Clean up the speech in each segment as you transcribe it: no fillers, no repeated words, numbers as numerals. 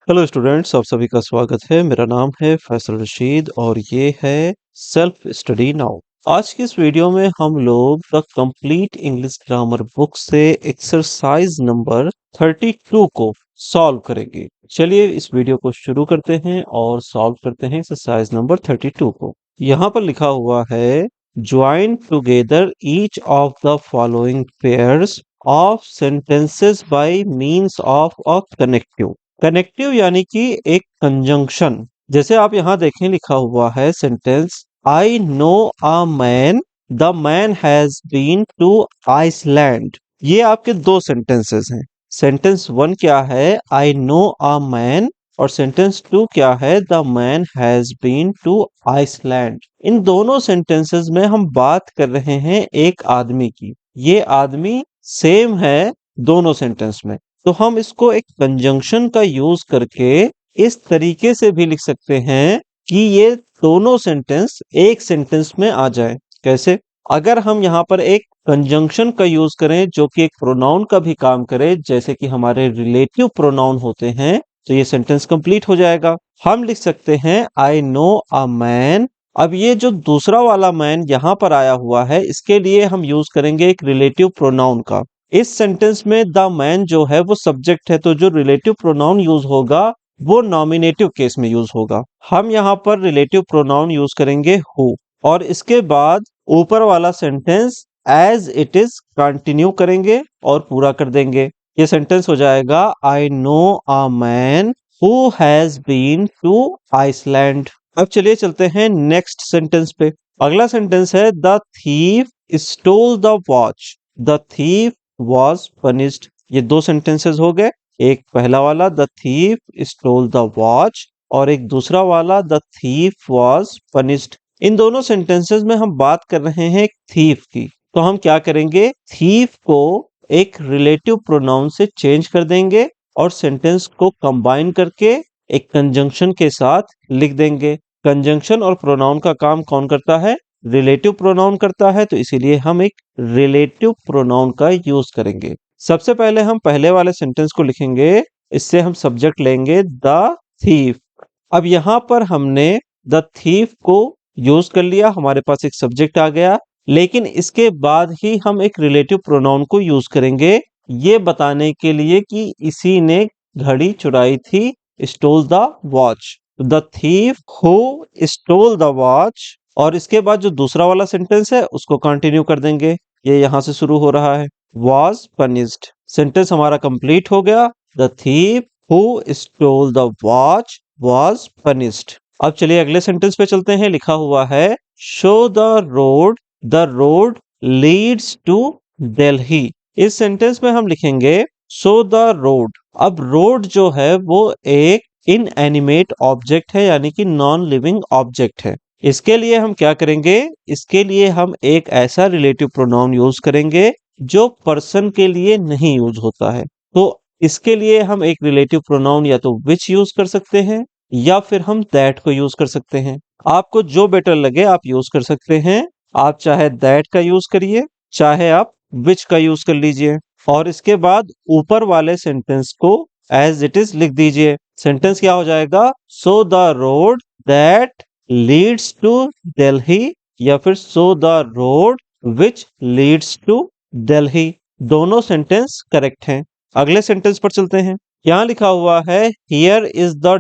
Hello students, आप सभी का स्वागत है। मेरा नाम है फैसल रशीद और ये है सेल्फ स्टडी नाउ। आज की इस वीडियो में हम लोग the complete English grammar book से एक्सरसाइज नंबर 32 को सॉल्व करेंगे। चलिए इस वीडियो को शुरू करते हैं और सॉल्व करते हैं एक्सरसाइज नंबर 32 को। यहाँ पर लिखा हुआ है, join together each of the following pairs of sentences by means of a connective. Connective यानी कि एक कंजंक्शन। जैसे आप यहाँ देखें, लिखा हुआ है sentence, I know a man, the man has been to Iceland. ये आपके दो सेंटेंसेस हैं। सेंटेंस वन क्या है, आई नो अ मैन, और सेंटेंस टू क्या है, the man has been to Iceland. इन दोनों सेंटेंसेस में हम बात कर रहे हैं एक आदमी की। ये आदमी सेम है दोनों सेंटेंस में, तो हम इसको एक कंजंक्शन का यूज करके इस तरीके से भी लिख सकते हैं कि ये दोनों सेंटेंस एक सेंटेंस में आ जाए। कैसे? अगर हम यहाँ पर एक कंजंक्शन का यूज करें जो कि एक प्रोनाउन का भी काम करे, जैसे कि हमारे रिलेटिव प्रोनाउन होते हैं, तो ये सेंटेंस कंप्लीट हो जाएगा। हम लिख सकते हैं आई नो अ मैन। अब ये जो दूसरा वाला मैन यहाँ पर आया हुआ है, इसके लिए हम यूज करेंगे एक रिलेटिव प्रोनाउन का। इस सेंटेंस में द मैन जो है वो सब्जेक्ट है, तो जो रिलेटिव प्रोनाउन यूज होगा वो नॉमिनेटिव केस में यूज होगा। हम यहाँ पर रिलेटिव प्रोनाउन यूज करेंगे हु, और इसके बाद ऊपर वाला sentence as it is continue करेंगे और पूरा कर देंगे। ये सेंटेंस हो जाएगा, I know a man who has been to Iceland. अब चलिए चलते हैं नेक्स्ट सेंटेंस पे। अगला सेंटेंस है, the thief stole the watch, the thief was punished। ये दो सेंटेंसेस हो गए। एक पहला वाला the thief stole the watch, और एक दूसरा वाला द थीफ was punished। इन दोनों सेंटेंसेस में हम बात कर रहे हैं एक थीफ की, तो हम क्या करेंगे, थीफ को एक रिलेटिव प्रोनाउन से चेंज कर देंगे और सेंटेंस को कंबाइन करके एक कंजंक्शन के साथ लिख देंगे। कंजंक्शन और प्रोनाउन का काम कौन करता है? रिलेटिव प्रोनाउन करता है, तो इसीलिए हम एक रिलेटिव प्रोनाउन का यूज करेंगे। सबसे पहले हम पहले वाले सेंटेंस को लिखेंगे, इससे हम सब्जेक्ट लेंगे द थीफ। अब यहाँ पर हमने द थीफ को यूज कर लिया, हमारे पास एक सब्जेक्ट आ गया, लेकिन इसके बाद ही हम एक रिलेटिव प्रोनाउन को यूज करेंगे, ये बताने के लिए कि इसी ने घड़ी चुराई थी, stole the watch. The thief who stole the watch, और इसके बाद जो दूसरा वाला सेंटेंस है उसको कंटिन्यू कर देंगे। ये यहां से शुरू हो रहा है, was punished। सेंटेंस हमारा कंप्लीट हो गया, the thief who stole the watch was punished। अब चलिए अगले सेंटेंस पे चलते हैं। लिखा हुआ है, show the road leads to Delhi. इस सेंटेंस में हम लिखेंगे शो द रोड। अब रोड जो है वो एक इनएनिमेट ऑब्जेक्ट है, यानी कि नॉन लिविंग ऑब्जेक्ट है। इसके लिए हम क्या करेंगे, इसके लिए हम एक ऐसा रिलेटिव प्रोनाउन यूज करेंगे जो पर्सन के लिए नहीं यूज होता है। तो इसके लिए हम एक रिलेटिव प्रोनाउन या तो विच यूज कर सकते हैं या फिर हम दैट को यूज कर सकते हैं। आपको जो बेटर लगे आप यूज कर सकते हैं। आप चाहे दैट का यूज करिए, चाहे आप विच का यूज कर लीजिए, और इसके बाद ऊपर वाले सेंटेंस को एज इट इज लिख दीजिए। सेंटेंस क्या हो जाएगा, so the road that leads to Delhi, या फिर so the road which leads to Delhi. दोनों सेंटेंस करेक्ट हैं। अगले सेंटेंस पर चलते हैं। यहाँ लिखा हुआ है, here is the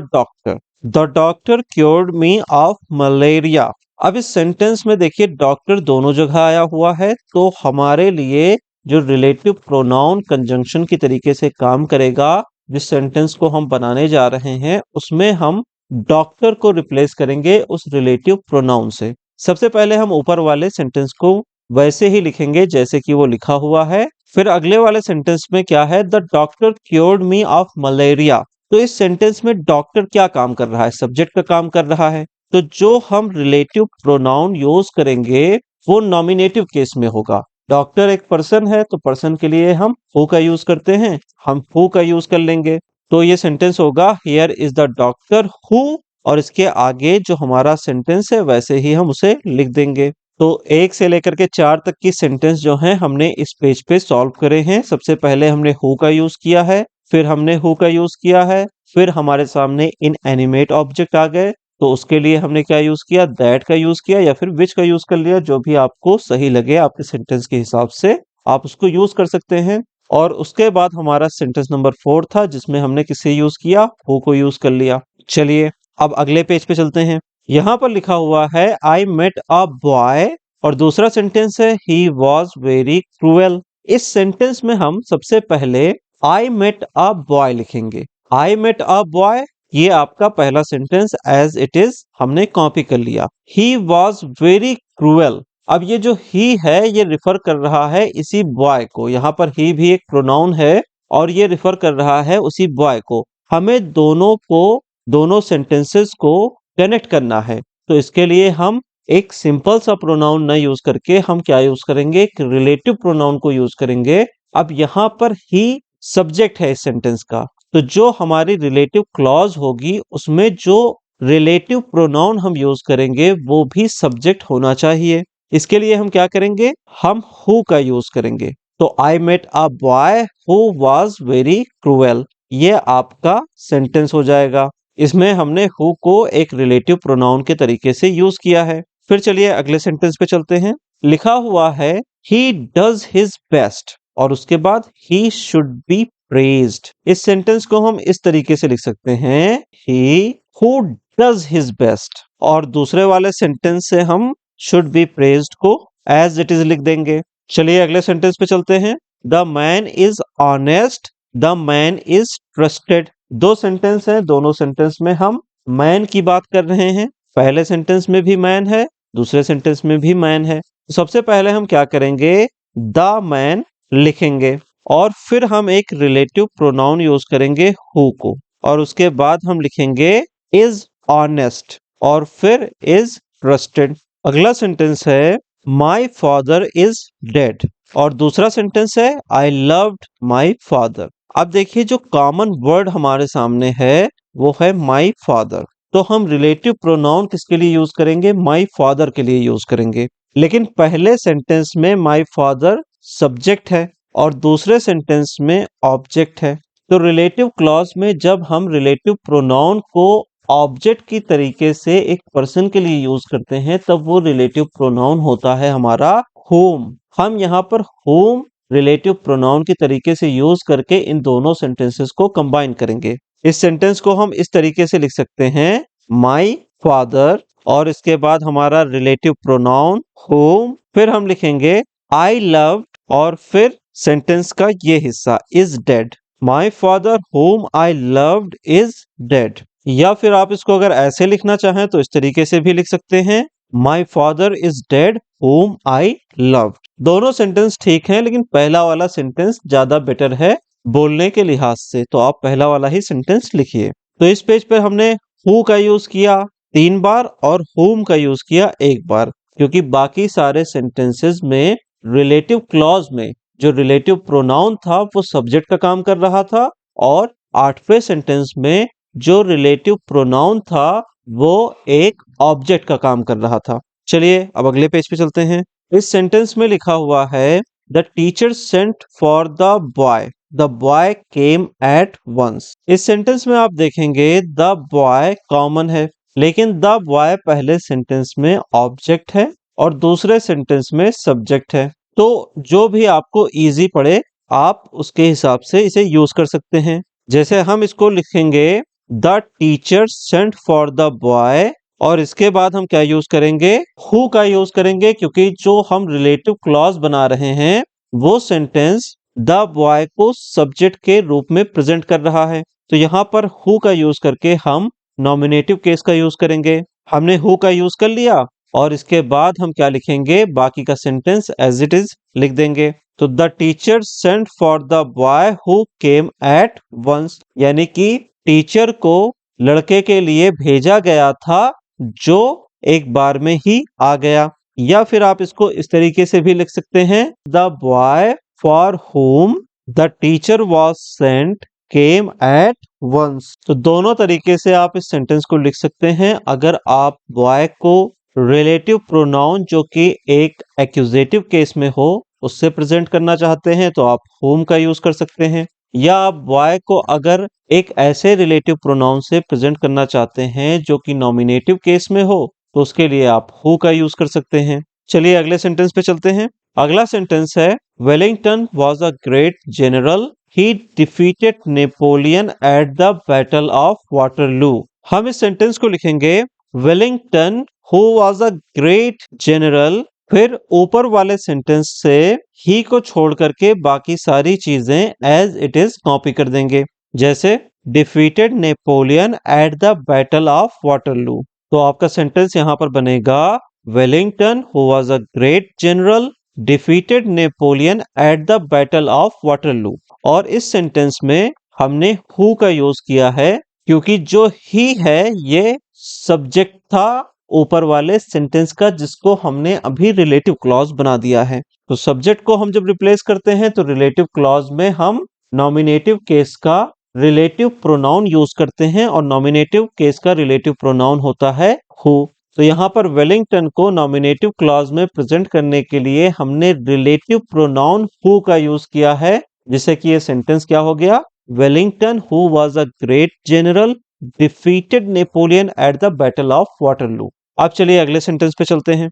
doctor cured me of malaria. अब इस सेंटेंस में देखिए डॉक्टर दोनों जगह आया हुआ है, तो हमारे लिए जो रिलेटिव प्रोनाउन कंजंक्शन की तरीके से काम करेगा, जिस सेंटेंस को हम बनाने जा रहे हैं उसमें हम डॉक्टर को रिप्लेस करेंगे उस रिलेटिव प्रोनाउन से। सबसे पहले हम ऊपर वाले सेंटेंस को वैसे ही लिखेंगे जैसे कि वो लिखा हुआ है। फिर अगले वाले सेंटेंस में क्या है, the doctor cured me of malaria. तो इस सेंटेंस में डॉक्टर क्या काम कर रहा है, सब्जेक्ट का काम कर रहा है। तो जो हम रिलेटिव प्रोनाउन यूज करेंगे वो नॉमिनेटिव केस में होगा। डॉक्टर एक पर्सन है, तो पर्सन के लिए हम हु का यूज करते हैं, हम हु का यूज कर लेंगे। तो ये सेंटेंस होगा, here is the doctor who, और इसके आगे जो हमारा सेंटेंस है वैसे ही हम उसे लिख देंगे। तो 1 से लेकर के 4 तक की सेंटेंस जो है हमने इस पेज पे सॉल्व करे हैं। सबसे पहले हमने हु का यूज किया है, फिर हमने हु का यूज किया है, फिर हमारे सामने इनएनिमेट ऑब्जेक्ट आ गए, तो उसके लिए हमने क्या यूज किया, दैट का यूज किया या फिर विच का यूज कर लिया, जो भी आपको सही लगे आपके सेंटेंस के हिसाब से आप उसको यूज कर सकते हैं। और उसके बाद हमारा सेंटेंस नंबर 4 था जिसमें हमने किसे यूज किया, हु को यूज कर लिया। चलिए अब अगले पेज पे चलते हैं। यहाँ पर लिखा हुआ है आई मेट अ बॉय और दूसरा सेंटेंस है ही वॉज वेरी क्रूएल। इस सेंटेंस में हम सबसे पहले आई मेट अ बॉय लिखेंगे। आई मेट अ बॉय, ये आपका पहला सेंटेंस एज इट इज हमने कॉपी कर लिया। ही वॉज वेरी क्रूएल, अब ये जो ही है ये रिफर कर रहा है इसी बॉय को। यहाँ पर ही भी एक प्रोनाउन है और ये रिफर कर रहा है उसी बॉय को। हमें दोनों सेंटेंसेस को कनेक्ट करना है, तो इसके लिए हम एक सिंपल सा प्रोनाउन न यूज करके हम क्या यूज करेंगे, एक रिलेटिव प्रोनाउन को यूज करेंगे। अब यहाँ पर ही सब्जेक्ट है इस सेंटेंस का, तो जो हमारी रिलेटिव क्लॉज होगी उसमें जो रिलेटिव प्रोनाउन हम यूज करेंगे वो भी सब्जेक्ट होना चाहिए। इसके लिए हम क्या करेंगे, हम हु का यूज करेंगे। तो I met a boy who was very cruel, ये आपका सेंटेंस हो जाएगा। इसमें हमने हु को एक रिलेटिव प्रोनाउन के तरीके से यूज किया है। फिर चलिए अगले सेंटेंस पे चलते हैं। लिखा हुआ है ही डज हिज बेस्ट और उसके बाद ही शुड बी प्रेज्ड। इस सेंटेंस को हम इस तरीके से लिख सकते हैं, he who does his best, और दूसरे वाले सेंटेंस से हम शुड बी प्रेज्ड को एज इट इज लिख देंगे। चलिए अगले सेंटेंस पे चलते हैं। The man is honest, the man is trusted. दो सेंटेंस हैं, दोनों सेंटेंस में हम मैन की बात कर रहे हैं। पहले सेंटेंस में भी मैन है, दूसरे सेंटेंस में भी मैन है। तो सबसे पहले हम क्या करेंगे, द मैन लिखेंगे और फिर हम एक रिलेटिव प्रोनाउन यूज करेंगे हु को, और उसके बाद हम लिखेंगे इज ऑनेस्ट और फिर इज ट्रस्टेड। अगला सेंटेंस है माई फादर इज डेड और दूसरा सेंटेंस है आई लव्ड माई फादर। अब देखिए जो कॉमन वर्ड हमारे सामने है वो है माई फादर, तो हम रिलेटिव प्रोनाउन किसके लिए यूज करेंगे, माई फादर के लिए यूज करेंगे। लेकिन पहले सेंटेंस में माई फादर सब्जेक्ट है और दूसरे सेंटेंस में ऑब्जेक्ट है। तो रिलेटिव क्लॉज में जब हम रिलेटिव प्रोनाउन को ऑब्जेक्ट की तरीके से एक पर्सन के लिए यूज करते हैं तब वो रिलेटिव प्रोनाउन होता है हमारा होम। हम यहाँ पर होम रिलेटिव प्रोनाउन के तरीके से यूज करके इन दोनों सेंटेंसेस को कंबाइन करेंगे। इस सेंटेंस को हम इस तरीके से लिख सकते हैं माई फादर और इसके बाद हमारा रिलेटिव प्रोनाउन होम, फिर हम लिखेंगे आई लव्ड और फिर सेंटेंस का ये हिस्सा is dead. My father home I loved is dead. या फिर आप इसको अगर ऐसे लिखना चाहें तो इस तरीके से भी लिख सकते हैं my father is dead home I loved. दोनों सेंटेंस ठीक हैं लेकिन पहला वाला सेंटेंस ज्यादा बेटर है बोलने के लिहाज से, तो आप पहला वाला ही सेंटेंस लिखिए। तो इस पेज पर हमने हु का यूज किया 3 बार और होम का यूज किया 1 बार, क्योंकि बाकी सारे सेंटेंसेस में रिलेटिव क्लॉज में जो रिलेटिव प्रोनाउन था वो सब्जेक्ट का काम कर रहा था और 8वें सेंटेंस में जो रिलेटिव प्रोनाउन था वो एक ऑब्जेक्ट का काम कर रहा था। चलिए अब अगले पेज पे चलते हैं। इस सेंटेंस में लिखा हुआ है the teacher sent for the boy came at once. इस सेंटेंस में आप देखेंगे द बॉय कॉमन है लेकिन द बॉय पहले सेंटेंस में ऑब्जेक्ट है और दूसरे सेंटेंस में सब्जेक्ट है। तो जो भी आपको इजी पड़े आप उसके हिसाब से इसे यूज कर सकते हैं। जैसे हम इसको लिखेंगे the teacher sent for the boy और इसके बाद हम क्या यूज करेंगे, हु का यूज करेंगे, क्योंकि जो हम रिलेटिव क्लॉज बना रहे हैं वो सेंटेंस द बॉय को सब्जेक्ट के रूप में प्रेजेंट कर रहा है। तो यहाँ पर हु का यूज करके हम नॉमिनेटिव केस का यूज करेंगे। हमने हु का यूज कर लिया और इसके बाद हम क्या लिखेंगे, बाकी का सेंटेंस एज इट इज लिख देंगे। तो the teacher sent for the boy who came at once, यानी कि टीचर को लड़के के लिए भेजा गया था जो एक बार में ही आ गया। या फिर आप इसको इस तरीके से भी लिख सकते हैं the boy for whom the teacher was sent came at once. तो दोनों तरीके से आप इस सेंटेंस को लिख सकते हैं। अगर आप बॉय को रिलेटिव प्रोनाउन जो कि एक एक्यूजेटिव केस में हो उससे प्रेजेंट करना चाहते हैं तो आप होम का यूज कर सकते हैं। या आप वाई को अगर एक ऐसे रिलेटिव प्रोनाउन से प्रेजेंट करना चाहते हैं जो कि नॉमिनेटिव केस में हो, तो उसके लिए आप हु का यूज कर सकते हैं। चलिए अगले सेंटेंस पे चलते हैं। अगला सेंटेंस है Wellington was a great general, he defeated Napoleon at the battle of Waterloo. हम इस सेंटेंस को लिखेंगे Wellington who was a great general, फिर ऊपर वाले सेंटेंस से ही को छोड़ करके बाकी सारी चीजें एज इट इज कॉपी कर देंगे। जैसे defeated Napoleon at the battle of Waterloo, तो आपका सेंटेंस यहां पर बनेगा Wellington who was a great general defeated Napoleon at the battle of Waterloo. और इस सेंटेंस में हमने हु का यूज किया है क्योंकि जो ही है ये सब्जेक्ट था ऊपर वाले सेंटेंस का, जिसको हमने अभी रिलेटिव क्लॉज बना दिया है। तो सब्जेक्ट को हम जब रिप्लेस करते हैं तो रिलेटिव क्लॉज में हम नॉमिनेटिव केस का रिलेटिव प्रोनाउन यूज करते हैं, और नॉमिनेटिव केस का रिलेटिव प्रोनाउन होता है हु। तो यहाँ पर वेलिंगटन को नॉमिनेटिव क्लॉज में प्रेजेंट करने के लिए हमने रिलेटिव प्रोनाउन हु का यूज किया है, जिससे कि ये सेंटेंस क्या हो गया, Wellington who was a great general defeated Napoleon at the battle of Waterloo. अब चलिए अगले सेंटेंस पे चलते हैं।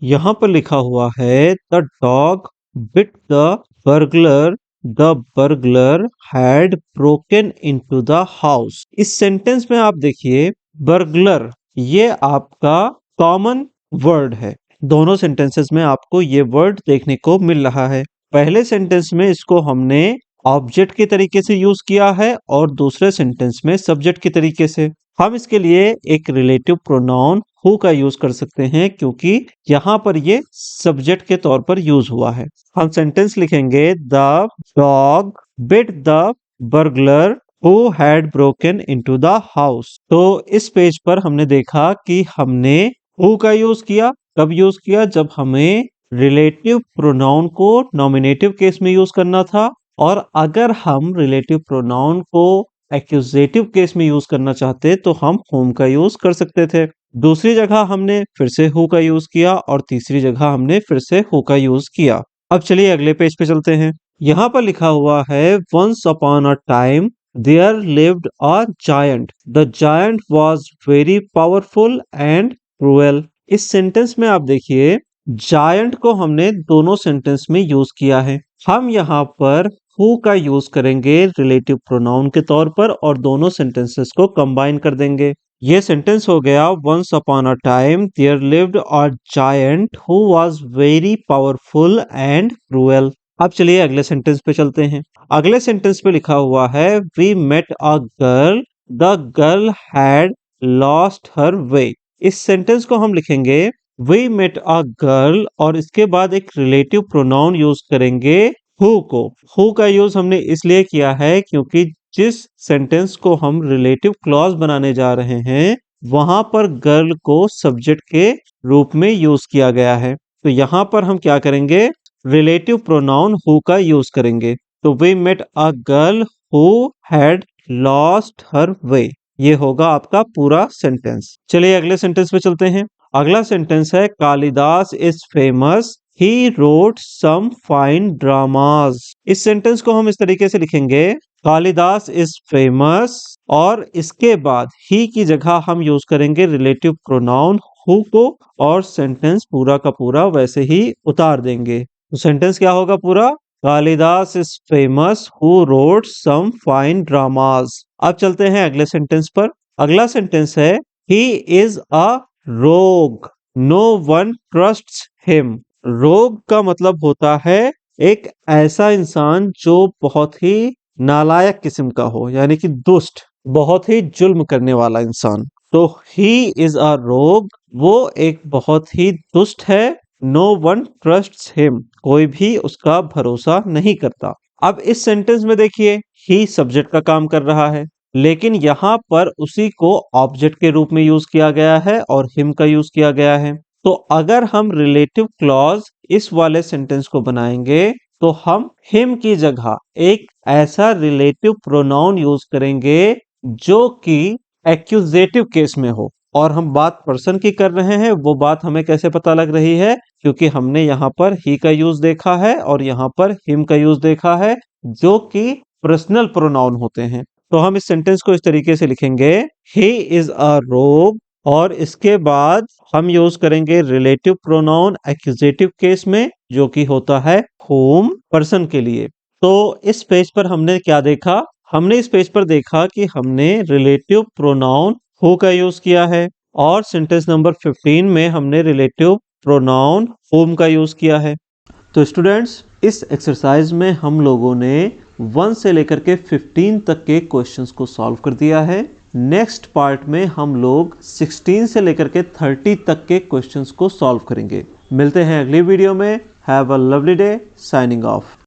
यहां पर लिखा हुआ है the dog bit the burglar, the burglar had broken into the house. इस सेंटेंस में आप देखिए बर्गलर ये आपका कॉमन वर्ड है। दोनों सेंटेंसेस में आपको ये वर्ड देखने को मिल रहा है। पहले सेंटेंस में इसको हमने ऑब्जेक्ट के तरीके से यूज किया है और दूसरे सेंटेंस में सब्जेक्ट के तरीके से। हम इसके लिए एक रिलेटिव प्रोनाउन हु का यूज कर सकते हैं क्योंकि यहाँ पर ये सब्जेक्ट के तौर पर यूज हुआ है। हम सेंटेंस लिखेंगे the dog bit the burglar who had broken into the house. तो इस पेज पर हमने देखा कि हमने हु का यूज किया। कब यूज किया, जब हमें रिलेटिव प्रोनाउन को नॉमिनेटिव केस में यूज करना था, और अगर हम रिलेटिव प्रोनाउन को एक्यूजेटिव केस में यूज करना चाहते तो हम होम का यूज कर सकते थे। दूसरी जगह हमने फिर से हु का यूज किया और तीसरी जगह हमने फिर से हु का यूज किया। अब चलिए अगले पेज पे चलते हैं। यहाँ पर लिखा हुआ है once upon a time there lived a giant, the giant was very powerful and cruel. इस सेंटेंस में आप देखिए जायंट को हमने दोनों सेंटेंस में यूज किया है। हम यहाँ पर हु का यूज करेंगे रिलेटिव प्रोनाउन के तौर पर और दोनों सेंटेंसेस को कंबाइन कर देंगे। ये सेंटेंस हो गया once upon a time there lived a giant who was very powerful and cruel. अब चलिए अगले सेंटेंस पे चलते हैं। अगले सेंटेंस पे लिखा हुआ है we met a girl, the girl had lost her way. इस सेंटेंस को हम लिखेंगे वी मेट अ गर्ल और इसके बाद एक रिलेटिव प्रोनाउन यूज करेंगे हु को। हु का यूज हमने इसलिए किया है क्योंकि जिस सेंटेंस को हम रिलेटिव क्लॉज बनाने जा रहे हैं वहां पर गर्ल को सब्जेक्ट के रूप में यूज किया गया है। तो यहाँ पर हम क्या करेंगे, रिलेटिव प्रोनाउन हु का यूज करेंगे। तो we met a girl who had lost her way, ये होगा आपका पूरा सेंटेंस। चलिए अगले सेंटेंस पे चलते हैं। अगला सेंटेंस है Kalidas is famous, he wrote some fine dramas. इस सेंटेंस को हम इस तरीके से लिखेंगे कालिदास इज फेमस और इसके बाद ही की जगह हम यूज करेंगे रिलेटिव प्रोनाउन हु को और सेंटेंस पूरा का पूरा वैसे ही उतार देंगे। तो सेंटेंस क्या होगा पूरा, Kalidas is famous who wrote some fine dramas. अब चलते हैं अगले सेंटेंस पर। अगला सेंटेंस है ही इज अ रोग, नो वन ट्रस्ट्स हिम। रोग का मतलब होता है एक ऐसा इंसान जो बहुत ही नालायक किस्म का हो, यानी कि दुष्ट, बहुत ही जुल्म करने वाला इंसान। तो ही इज अ रोग, वो एक बहुत ही दुष्ट है। नो वन ट्रस्ट्स हिम, कोई भी उसका भरोसा नहीं करता। अब इस सेंटेंस में देखिए ही सब्जेक्ट का काम कर रहा है, लेकिन यहाँ पर उसी को ऑब्जेक्ट के रूप में यूज किया गया है और हिम का यूज किया गया है। तो अगर हम रिलेटिव क्लॉज इस वाले सेंटेंस को बनाएंगे तो हम हिम की जगह एक ऐसा रिलेटिव प्रोनाउन यूज करेंगे जो कि एक्यूजेटिव केस में हो। और हम बात पर्सन की कर रहे हैं, वो बात हमें कैसे पता लग रही है, क्योंकि हमने यहाँ पर ही का यूज देखा है और यहाँ पर हिम का यूज देखा है जो कि पर्सनल प्रोनाउन होते हैं। तो हम इस सेंटेंस को इस तरीके से लिखेंगे, ही इज अ रोब, और इसके बाद हम यूज करेंगे रिलेटिव प्रोनाउन एक्यूजेटिव केस में, जो कि होता है होम पर्सन के लिए। तो इस पेज पर हमने क्या देखा? हमने इस पेज पर देखा कि हमने रिलेटिव प्रोनाउन हु का यूज किया है, और सेंटेंस नंबर 15 में हमने रिलेटिव प्रोनाउन होम का यूज किया है। तो स्टूडेंट्स, इस एक्सरसाइज में हम लोगों ने 1 से लेकर के 15 तक के क्वेश्चंस को सॉल्व कर दिया है। नेक्स्ट पार्ट में हम लोग 16 से लेकर के 30 तक के क्वेश्चंस को सॉल्व करेंगे। मिलते हैं अगली वीडियो में। Have a lovely day. Signing off.